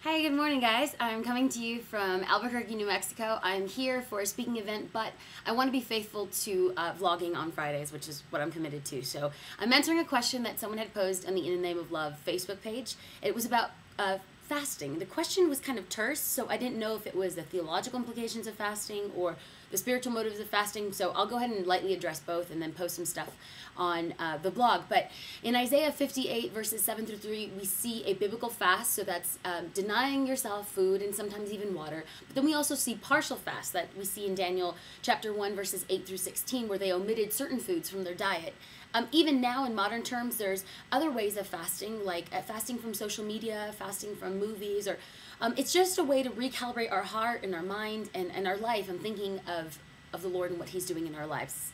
Hi, good morning, guys. I'm coming to you from Albuquerque, New Mexico. I'm here for a speaking event, but I want to be faithful to vlogging on Fridays, which is what I'm committed to. So I'm answering a question that someone had posed on the In the Name of Love Facebook page. It was about fasting. The question was kind of terse, so I didn't know if it was the theological implications of fasting or the spiritual motives of fasting. So I'll go ahead and lightly address both and then post some stuff on the blog. But in Isaiah 58 verses 7 through 3, we see a biblical fast. So that's denying yourself food and sometimes even water. But then we also see partial fast that we see in Daniel chapter 1 verses 8 through 16, where they omitted certain foods from their diet. Even now in modern terms, there's other ways of fasting, like fasting from social media, fasting from movies, or it's just a way to recalibrate our heart and our mind and our life and thinking of the Lord and what He's doing in our lives,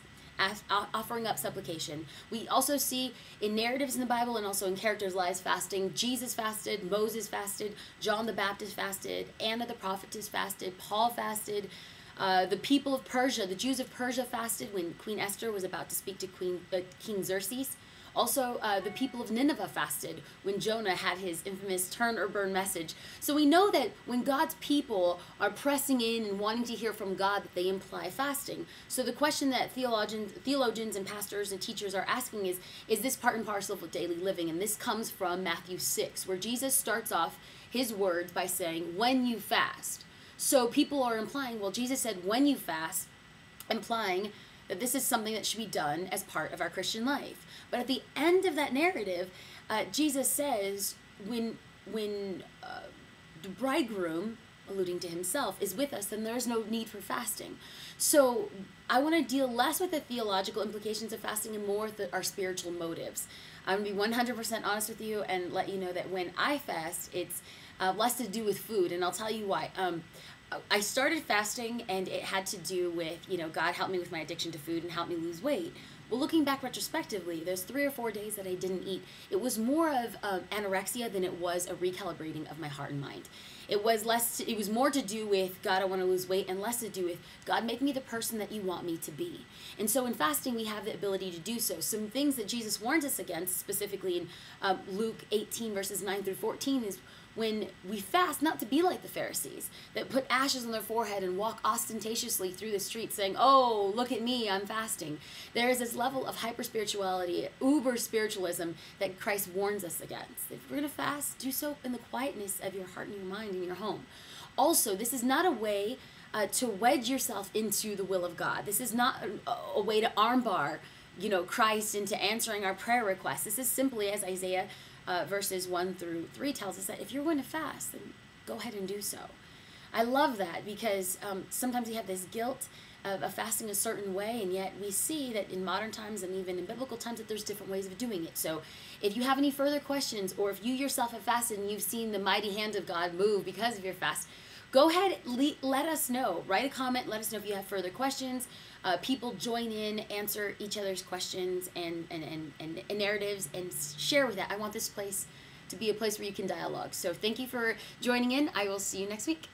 offering up supplication. We also see in narratives in the Bible and also in characters' lives fasting. Jesus fasted, Moses fasted, John the Baptist fasted, Anna the prophetess fasted, Paul fasted. The people of Persia, the Jews of Persia fasted when Queen Esther was about to speak to King Xerxes. Also, the people of Nineveh fasted when Jonah had his infamous turn or burn message. So we know that when God's people are pressing in and wanting to hear from God, that they imply fasting. So the question that theologians and pastors and teachers are asking is this part and parcel of daily living? And this comes from Matthew 6, where Jesus starts off his words by saying, when you fast. So people are implying, well, Jesus said, when you fast, implying that this is something that should be done as part of our Christian life. But at the end of that narrative, Jesus says, when the bridegroom, alluding to himself, is with us, then there's no need for fasting. So I want to deal less with the theological implications of fasting and more with our spiritual motives. I'm going to be 100% honest with you and let you know that when I fast, it's less to do with food, and I'll tell you why. I started fasting, and it had to do with, God helped me with my addiction to food and helped me lose weight. Well, looking back retrospectively, there's 3 or 4 days that I didn't eat. It was more of anorexia than it was a recalibrating of my heart and mind. It was more to do with, God, I want to lose weight, and less to do with, God, make me the person that you want me to be. And so in fasting, we have the ability to do so. Some things that Jesus warns us against, specifically in Luke 18 verses 9 through 14, is when we fast, not to be like the Pharisees that put ashes on their forehead and walk ostentatiously through the streets saying, oh, look at me, I'm fasting. There is this level of hyper-spirituality, uber-spiritualism that Christ warns us against. If we're going to fast, do so in the quietness of your heart and your mind and your home. Also, this is not a way to wedge yourself into the will of God. This is not a way to armbar, Christ into answering our prayer requests. This is simply, as Isaiah verses 1 through 3 tells us, that if you're going to fast, then go ahead and do so. I love that because sometimes we have this guilt of fasting a certain way, and yet we see that in modern times and even in biblical times that there's different ways of doing it. So if you have any further questions, or if you yourself have fasted and you've seen the mighty hand of God move because of your fast, go ahead, let us know. Write a comment, let us know if you have further questions. People join in, answer each other's questions and narratives, and share with that. I want this place to be a place where you can dialogue. So thank you for joining in. I will see you next week.